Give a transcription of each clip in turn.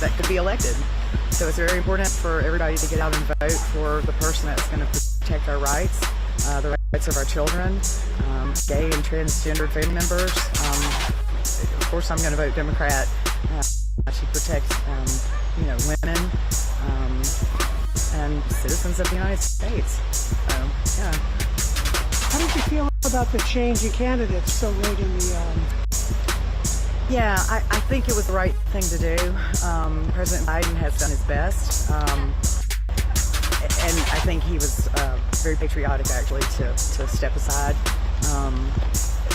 that could be elected. So it's very important for everybody to get out and vote for the person that's going to protect our rights, the rights of our children, gay and transgendered family members. Of course, I'm going to vote Democrat to protect, women and citizens of the United States. So, yeah. How did you feel about the change in candidates so late in the? Yeah, I think it was the right thing to do. President Biden has done his best, and I think he was very patriotic, actually, to step aside.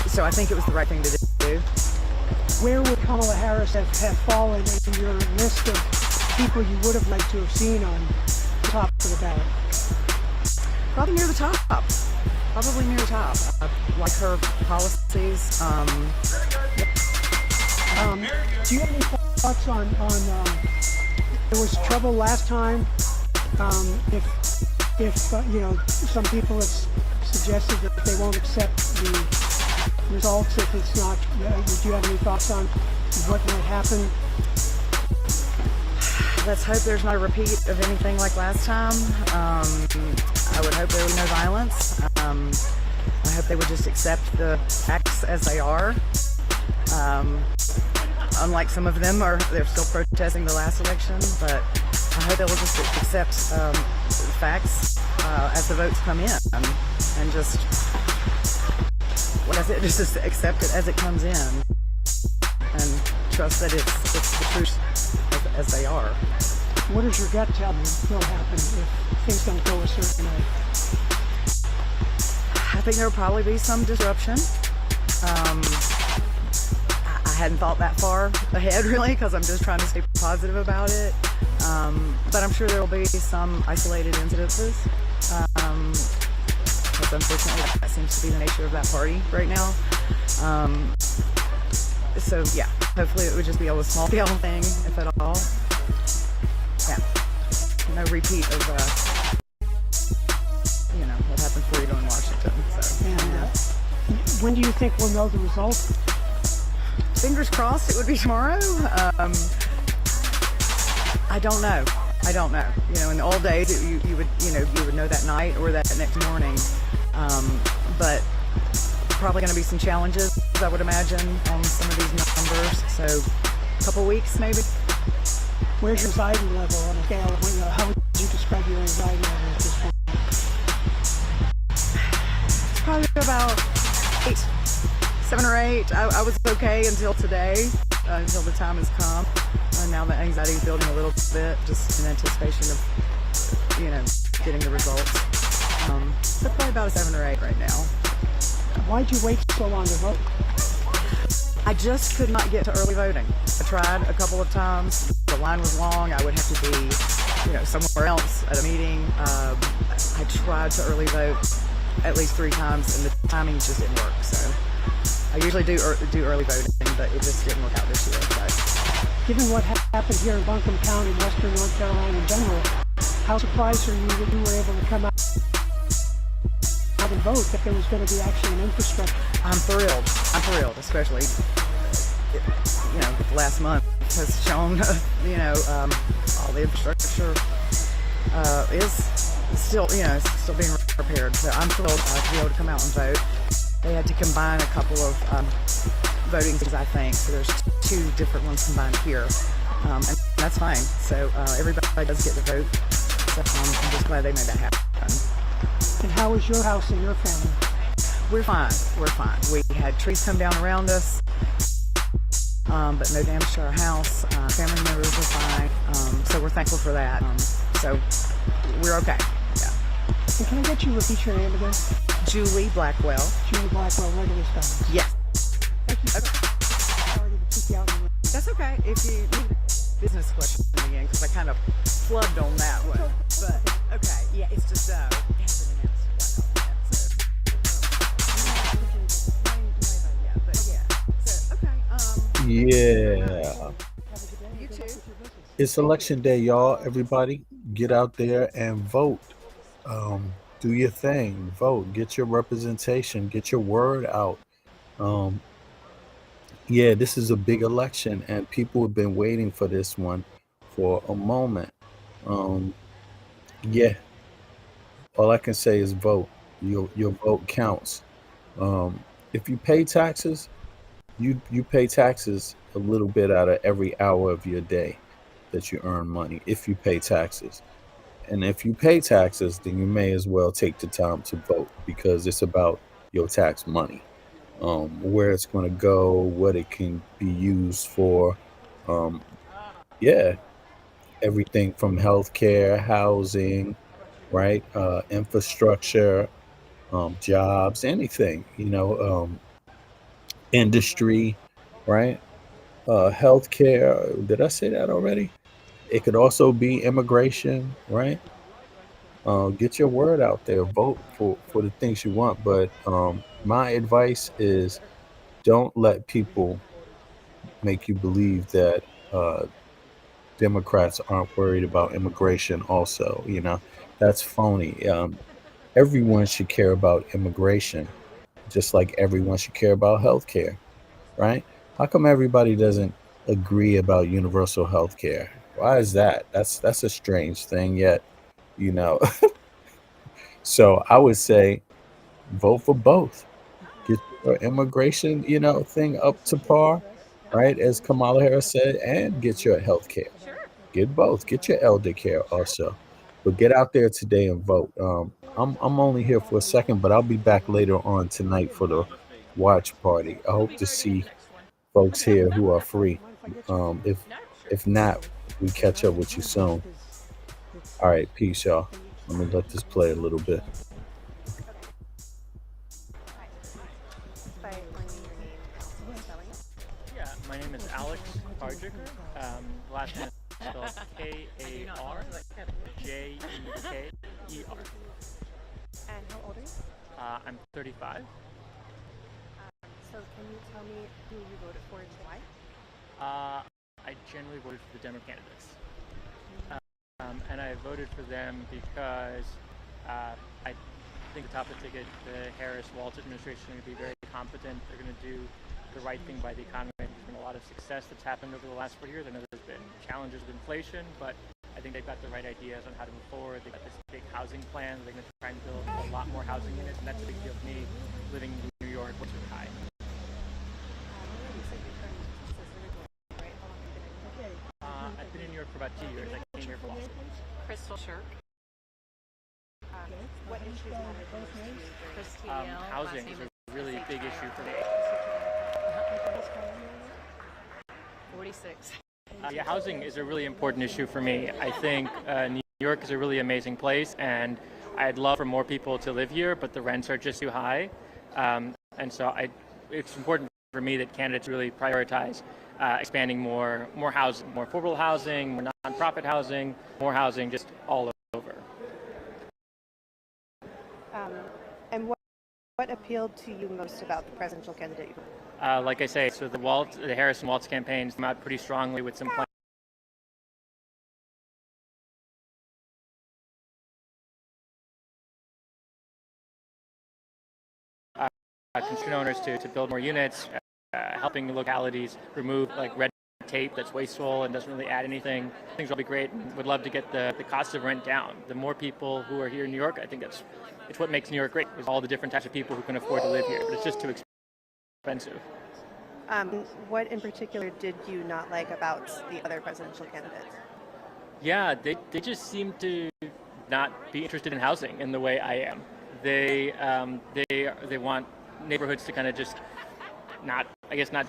So I think it was the right thing to do. Where would Kamala Harris have fallen in your list of people you would have liked to have seen on top of the ballot? Probably near the top. Probably near the top. Like her policies. Do you have any thoughts on there was trouble last time? If some people have suggested that they won't accept the results if it's not. Do you have any thoughts on what might happen? Let's hope there's not a repeat of anything like last time. I would hope there would be no violence. I hope they would just accept the facts as they are. Unlike some of them, they're still protesting the last election, but I hope they will just accept facts as the votes come in, and just just accept it as it comes in, and trust that it's the truth as they are. What does your gut tell you will happen if things don't go a certain way? I think there will probably be some disruption. I hadn't thought that far ahead, really, because I'm just trying to stay positive about it. But I'm sure there will be some isolated incidences. Because unfortunately, that seems to be the nature of that party right now. So yeah, hopefully it would just be a small scale thing, if at all. Yeah, no repeat of what happened 4 years ago in Washington. So. And when do you think we'll know the result? Fingers crossed it would be tomorrow. I don't know. In the old days, you would know that night or that next morning. But probably going to be some challenges, I would imagine, on some of these numbers. So a couple weeks, maybe. Where's your anxiety level on a scale of, how would you describe your anxiety level at this point? It's probably about 7 or 8. I was okay until today, until the time has come. And now the anxiety is building a little bit, just in anticipation of, getting the results. So probably about a 7 or 8 right now. Why'd you wait so long to vote? I just could not get to early voting. I tried a couple of times. The line was long. I would have to be, somewhere else at a meeting. I tried to early vote at least 3 times, and the timing just didn't work. So I usually do early voting, but it just didn't work out this year. So. Given what happened here in Buncombe County, Western North Carolina in general, how surprised are you that you were able to come out and vote, that there was going to be actually an infrastructure? I'm thrilled, especially, last month has shown, all the infrastructure is still, still being repaired. So I'm thrilled to be able to come out and vote. They had to combine a couple of voting things, I think. So there's 2 different ones combined here, and that's fine. So everybody does get to vote. So I'm just glad they made that happen. And how is your house and your family? We're fine. We had trees come down around us, but no damage to our house. Family members are fine, so we're thankful for that. So we're okay. Yeah. And can I get you to repeat your name again? Julie Blackwell. Julie Blackwell, regular spelling. Yes. Thank you. Sorry to keep you out. That's okay. If you need a business question again, because I kind of flubbed on that one. But okay, yeah, it's just Yeah. It's election day, y'all. Everybody get out there and vote. Do your thing. Vote. Get your representation. Get your word out. Yeah, this is a big election, and people have been waiting for this one for a moment. Um, yeah, all I can say is vote. Your vote counts. Um, if you pay taxes, you pay taxes a little bit out of every hour of your day that you earn money. If you pay taxes, and if you pay taxes, then you may as well take the time to vote because it's about your tax money, where it's going to go, what it can be used for. Um, yeah, everything from healthcare, housing, right, infrastructure, jobs, anything, industry, right, healthcare. Did I say that already? It could also be immigration, right? Get your word out there. Vote for the things you want. But my advice is don't let people make you believe that Democrats aren't worried about immigration. Also, that's phony. Everyone should care about immigration, just like everyone should care about healthcare, right? How come everybody doesn't agree about universal healthcare? Why is that? That's a strange thing. Yet, you know. So I would say vote for both. Get your immigration, thing up to par, right? As Kamala Harris said, and get your health care. Get both. Get your elder care also. But get out there today and vote. I'm only here for a second, but I'll be back later on tonight for the watch party. I hope to see folks here who are free. If not, we catch up with you soon. All right, peace, y'all. Let me let this play a little bit. Yeah, my name is Alex Karjiker. Last name is spelled Karjaker. And how old are you? I'm 35. So can you tell me who you voted for and why? I generally voted for the Democrat candidates. And I voted for them because I think the top of the ticket, the Harris-Walz administration, is going to be very competent. They're going to do the right thing by the economy. There's been a lot of success that's happened over the last 4 years. I know there's been challenges with inflation, but I think they've got the right ideas on how to move forward. They've got this big housing plan. They're going to try and build a lot more housing units, and that's a big deal for me living in New York, which is high. You said you turned specifically, right? How long have you been in New York? I've been in New York for about 2 years. I came here for law school. Crystal Shirk. What issues matter most to you? Christine Yale, Housing is a really big issue for me. 46. Yeah, housing is a really important issue for me. I think New York is a really amazing place, and I'd love for more people to live here, but the rents are just too high. And so it's important for me that candidates really prioritize expanding more housing, more affordable housing, more nonprofit housing, more housing just all over. And what appealed to you most about the presidential candidate? Like I say, so the Harris and Walz campaigns come out pretty strongly with some plans. Construction owners to build more units, helping localities remove red tape that's wasteful and doesn't really add anything. Things will be great, and would love to get the cost of rent down. The more people who are here in New York, I think it's what makes New York great, is all the different types of people who can afford to live here, but it's just too expensive. What in particular did you not like about the other presidential candidates? Yeah, they just seem to not be interested in housing in the way I am. They want neighborhoods to kind of just not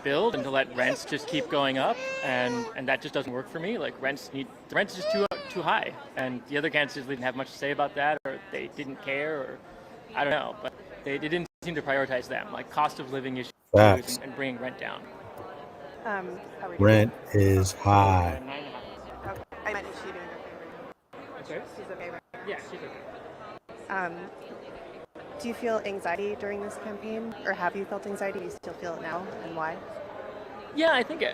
build and to let rents just keep going up, and that just doesn't work for me. The rent is just too high, and the other candidates didn't have much to say about that, or they didn't care, or I don't know, but they didn't seem to prioritize them, like cost of living issues and bringing rent down. Rent is high. Okay. I meant is she doing her favorite? Okay. She's okay, right? Yeah, she's okay. Do you feel anxiety during this campaign, or have you felt anxiety? Do you still feel it now, and why? Yeah, I think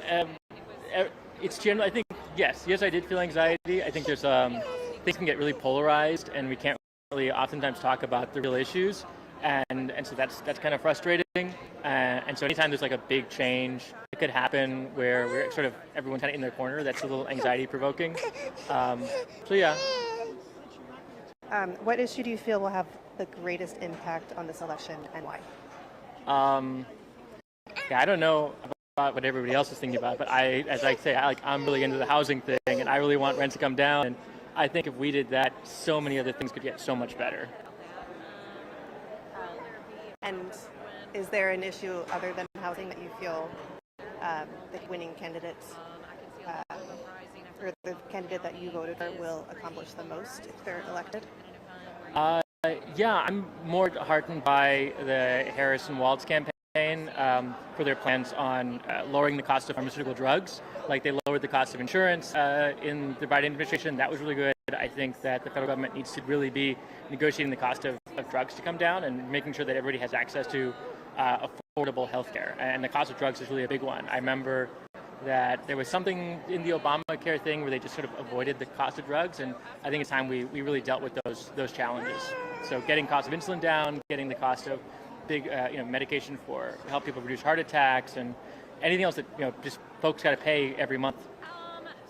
it's general. I think yes, I did feel anxiety. I think there's things can get really polarized, and we can't really oftentimes talk about the real issues. and so that's kind of frustrating. And so anytime there's like a big change, it could happen where we're sort of everyone's kind of in their corner. That's a little anxiety provoking. So yeah. What issue do you feel will have the greatest impact on this election, and why? Yeah, I don't know about what everybody else is thinking about, but I'm really into the housing thing, and I really want rents to come down. And I think if we did that, so many other things could get so much better. And is there an issue other than housing that you feel the winning candidates or the candidate that you voted for will accomplish the most if they're elected? Yeah, I'm more heartened by the Harris and Walz campaign for their plans on lowering the cost of pharmaceutical drugs. Like they lowered the cost of insurance in the Biden administration. That was really good. I think that the federal government needs to really be negotiating the cost of drugs to come down and making sure that everybody has access to affordable health care. And the cost of drugs is really a big one. I remember that there was something in the Obamacare thing where they just sort of avoided the cost of drugs, and I think it's time we really dealt with those challenges. So getting cost of insulin down, getting the cost of big medication for help people reduce heart attacks, and anything else that just folks got to pay every month.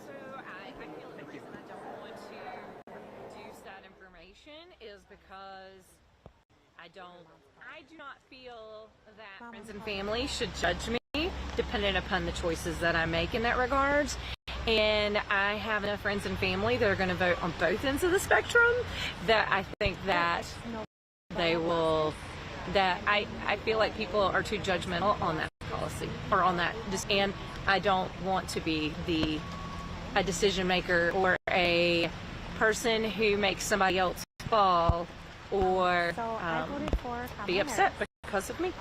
So I feel the reason I don't want to reduce that information is because I do not feel that friends and family should judge me dependent upon the choices that I make in that regards. And I have enough friends and family that are going to vote on both ends of the spectrum that I think that they will, that I feel like people are too judgmental on that policy or on that. And I don't want to be a decision maker or a person who makes somebody else fall or be upset because of me.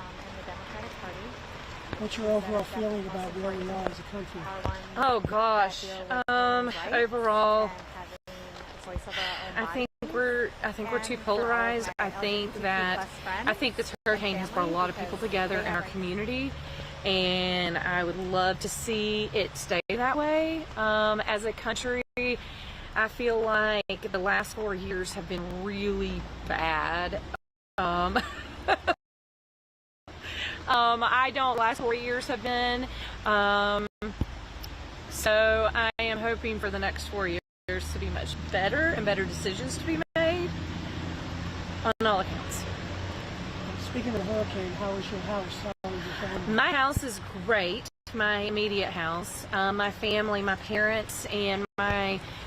What's your overall feeling about where we are as a country? Oh gosh. Overall, I think we're too polarized. I think this hurricane has brought a lot of people together in our community, and I would love to see it stay that way. As a country, I feel like the last 4 years have been really bad. Last 4 years have been. So I am hoping for the next 4 years to be much better and better decisions to be made on all accounts. Speaking of the hurricane, how is your house? How is your family? My house is great. My immediate house. My family, my parents, and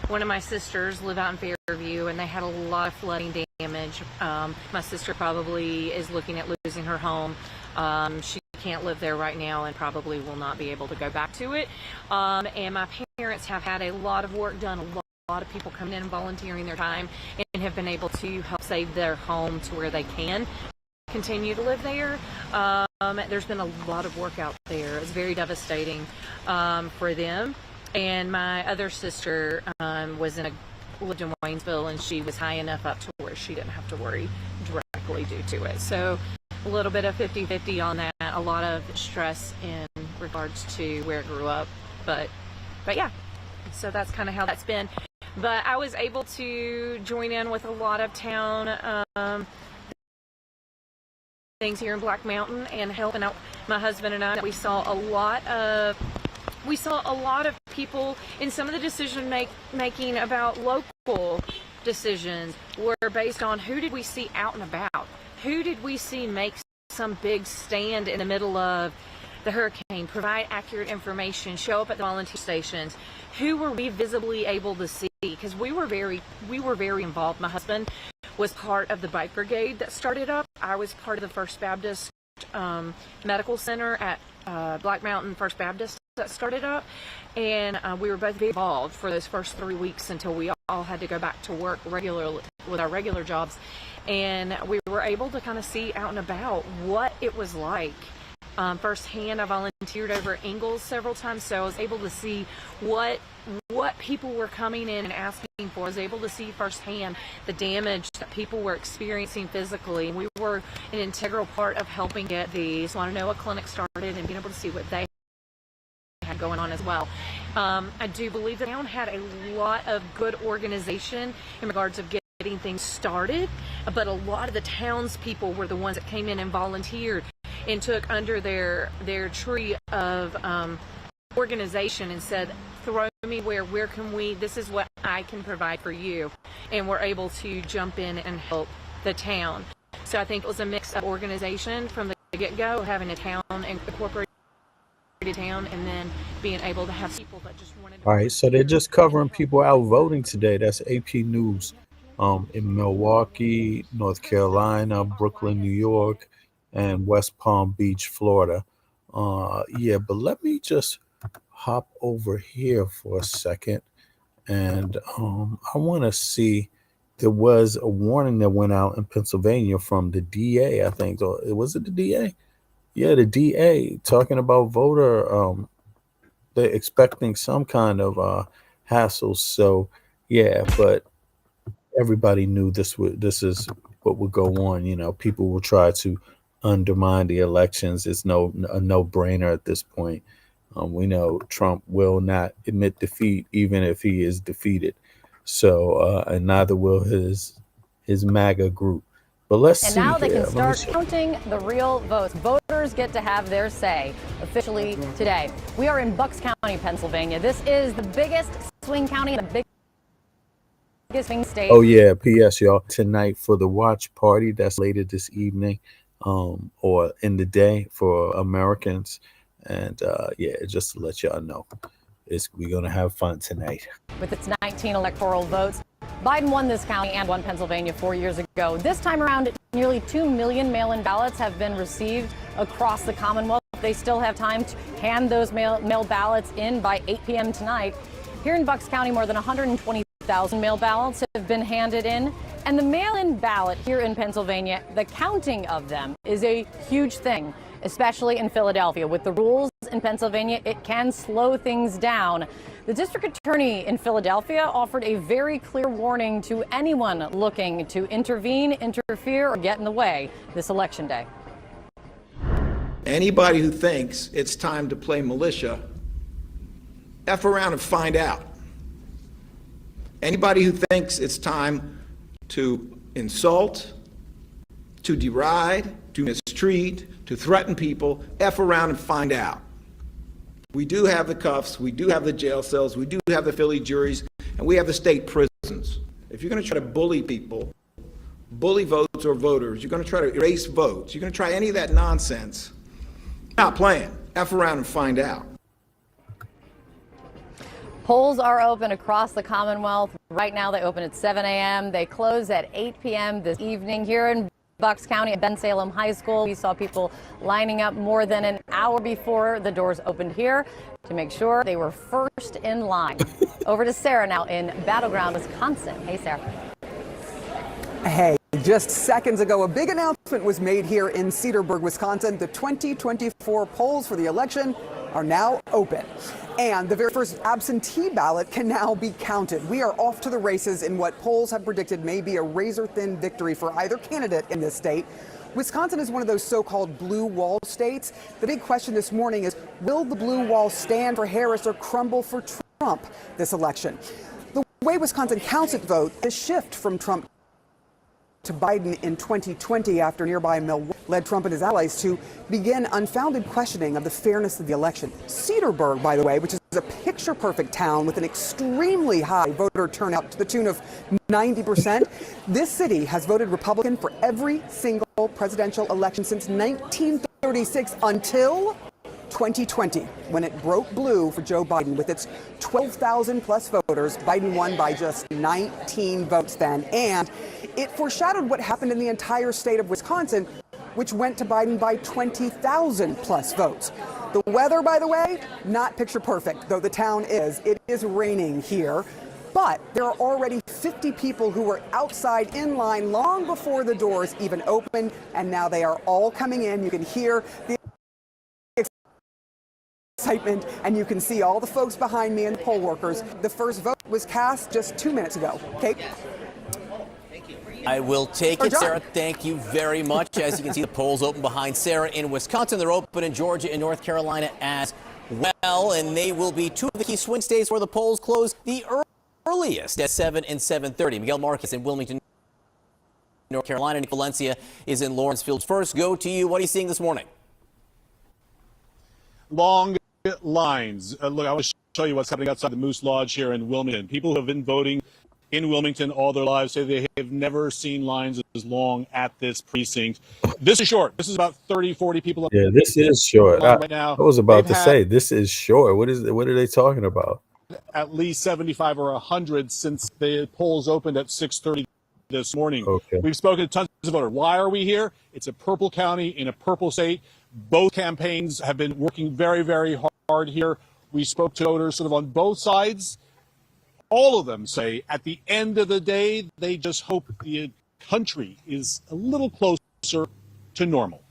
one of my sisters live out in Fairview, and they had a lot of flooding damage. My sister probably is looking at losing her home. She can't live there right now and probably will not be able to go back to it. And my parents have had a lot of work done, a lot of people coming in and volunteering their time and have been able to help save their home to where they can continue to live there. There's been a lot of work out there. It's very devastating for them. And my other sister lived in Waynesville, and she was high enough up to where she didn't have to worry directly due to it. So a little bit of 50-50 on that. A lot of stress in regards to where I grew up. But yeah, so that's kind of how that's been. But I was able to join in with a lot of town things here in Black Mountain and helping out my husband and I. We saw a lot of people in some of the decision making about local decisions were based on who did we see out and about, who did we see make some big stand in the middle of the hurricane, provide accurate information, show up at the volunteer stations, who were we visibly able to see, because we were very involved. My husband was part of the bike brigade that started up. I was part of the First Baptist Medical Center at Black Mountain First Baptist that started up, and we were both very involved for those first 3 weeks until we all had to go back to work regularly with our regular jobs, and we were able to kind of see out and about what it was like. Firsthand, I volunteered over at Ingalls several times, so I was able to see what people were coming in and asking for. I was able to see firsthand the damage that people were experiencing physically. We were an integral part of helping get the Swannanoa Clinic started and being able to see what they had going on as well. I do believe the town had a lot of good organization in regards of getting things started, but a lot of the townspeople were the ones that came in and volunteered and took under their tree of organization and said, throw me where can we, this is what I can provide for you, and we're able to jump in and help the town. So I think it was a mix of organization from the get-go, having a town and incorporated town, and then being able to have people that just wanted to. All right, so they're just covering people out voting today. That's AP News in Milwaukee, North Carolina, Brooklyn, New York, and West Palm Beach, Florida. Yeah, but let me just hop over here for a second, and I want to see. There was a warning that went out in Pennsylvania from the DA, I think. Or was it the DA? Yeah, the DA talking about voter. They're expecting some kind of hassle. So yeah, but everybody knew this is what would go on. You know, people will try to undermine the elections. It's a no-brainer at this point. We know Trump will not admit defeat, even if he is defeated. So, and neither will his MAGA group. But let's see. And now they here. can start counting the real votes. Voters get to have their say officially today. We are in Bucks County, Pennsylvania. This is the biggest swing county, the biggest swing state. Oh yeah, P.S. y'all, tonight for the watch party that's later this evening, or in the day for Americans, and yeah, just to let y'all know, we're gonna have fun tonight. With its 19 electoral votes, Biden won this county and won Pennsylvania 4 years ago. This time around, nearly 2 million mail-in ballots have been received across the Commonwealth. They still have time to hand those mail ballots in by 8 p.m. tonight. Here in Bucks County, more than 120,000 mail ballots have been handed in. And the mail-in ballot here in Pennsylvania, the counting of them is a huge thing, especially in Philadelphia. With the rules in Pennsylvania, it can slow things down. The district attorney in Philadelphia offered a very clear warning to anyone looking to intervene, interfere, or get in the way this election day. Anybody who thinks it's time to play militia, F around and find out. Anybody who thinks it's time to insult, to deride, to mistreat, to threaten people, F around and find out. We do have the cuffs, we do have the jail cells, we do have the Philly juries, and we have the state prisons. If you're going to try to bully people, bully votes or voters, you're going to try to erase votes, you're going to try any of that nonsense, not playing. F around and find out. Polls are open across the Commonwealth. Right now they open at 7 a.m. They close at 8 p.m. this evening. Here in Bucks County at Bensalem High School, we saw people lining up more than an hour before the doors opened here to make sure they were first in line. Over to Sarah now in Battleground, Wisconsin. Hey, Sarah. Hey, just seconds ago, a big announcement was made here in Cedarburg, Wisconsin. The 2024 polls for the election are now open. And the very first absentee ballot can now be counted. We are off to the races in what polls have predicted may be a razor-thin victory for either candidate in this state. Wisconsin is one of those so-called blue wall states. The big question this morning is, will the blue wall stand for Harris or crumble for Trump this election? The way Wisconsin counts its vote is shift from Trump to Biden in 2020 after nearby Milwaukee led Trump and his allies to begin unfounded questioning of the fairness of the election. Cedarburg, by the way, which is a picture-perfect town with an extremely high voter turnout to the tune of 90%. This city has voted Republican for every single presidential election since 1936 until 2020, when it broke blue for Joe Biden. With its 12,000 plus voters, Biden won by just 19 votes then. And it foreshadowed what happened in the entire state of Wisconsin, which went to Biden by 20,000 plus votes. The weather, by the way, not picture perfect, though the town is. It is raining here. But there are already 50 people who were outside in line long before the doors even opened, and now they are all coming in. You can hear the excitement, and you can see all the folks behind me and the poll workers. The first vote was cast just 2 minutes ago. Kate? I will take it, Sarah. Thank you very much. As you can see, the polls open behind Sarah in Wisconsin. They're open in Georgia and North Carolina as well, and they will be two of the key swing states where the polls close the earliest at 7 and 7:30. Miguel Marquez in Wilmington, North Carolina. Nick Valencia is in Lawrenceville. First, go to you. What are you seeing this morning? Long lines. Look, I want to show you what's happening outside the Moose Lodge here in Wilmington. People who have been voting in Wilmington all their lives say they have never seen lines as long at this precinct. This is short. This is about 30, 40 people. Yeah, this is short. Right now. I was about They've to say this is short. What are they talking about? at least 75 or 100 since the polls opened at 6:30 this morning. Okay. We've spoken to tons of voters. Why are we here? It's a purple county in a purple state. Both campaigns have been working very, very hard here. We spoke to voters sort of on both sides. All of them say at the end of the day, they just hope the country is a little closer to normal.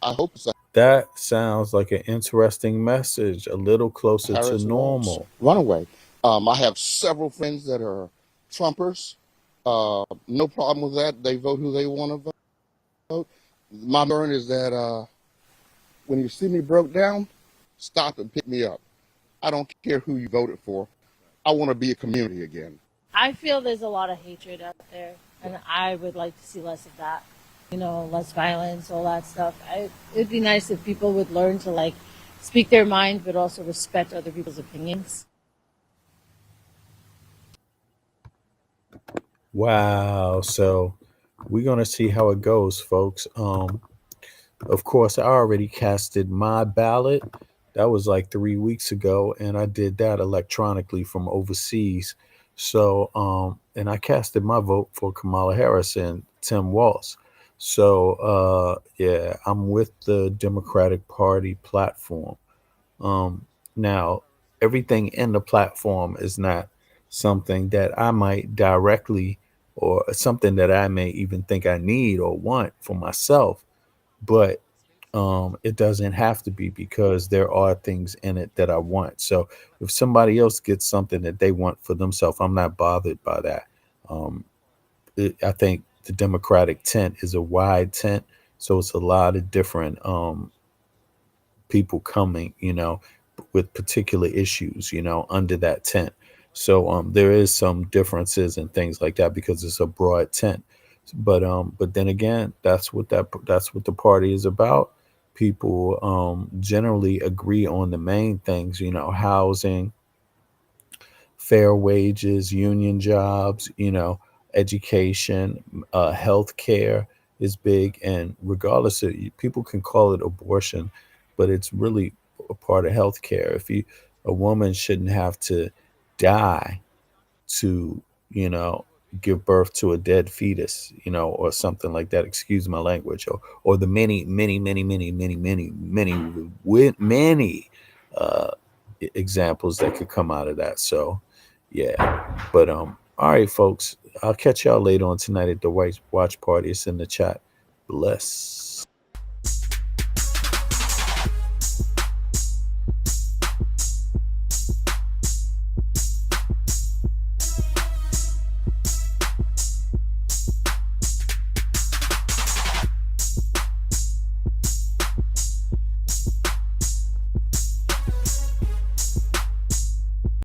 I hope so. That sounds like an interesting message. A little closer to normal. Runaway. I have several friends that are Trumpers. No problem with that. They vote who they want to vote. My concern is that when you see me broke down, stop and pick me up. I don't care who you voted for. I want to be a community again. I feel there's a lot of hatred out there, and I would like to see less of that. You know, less violence, all that stuff. It'd be nice if people would learn to, like, speak their mind, but also respect other people's opinions. Wow. So we're going to see how it goes, folks. Of course, I already casted my ballot. That was like 3 weeks ago, and I did that electronically from overseas. So, and I casted my vote for Kamala Harris and Tim Walz. So, yeah, I'm with the Democratic Party platform. Now, everything in the platform is not something that I might directly or something that I may even think I need or want for myself, but it doesn't have to be, because there are things in it that I want. So if somebody else gets something that they want for themselves, I'm not bothered by that. I think the Democratic tent is a wide tent, so it's a lot of different people coming, you know, with particular issues, you know, under that tent. So there is some differences and things like that because it's a broad tent. But then again, that's what the party is about. People generally agree on the main things, you know, housing, fair wages, union jobs, you know, education, health care is big. And regardless of, people can call it abortion, but it's really a part of health care. A woman shouldn't have to die to, you know, give birth to a dead fetus, you know, or something like that. Excuse my language. Or the many examples that could come out of that. So yeah. But all right, folks, I'll catch y'all later on tonight at the Watch Party. It's in the chat. Bless.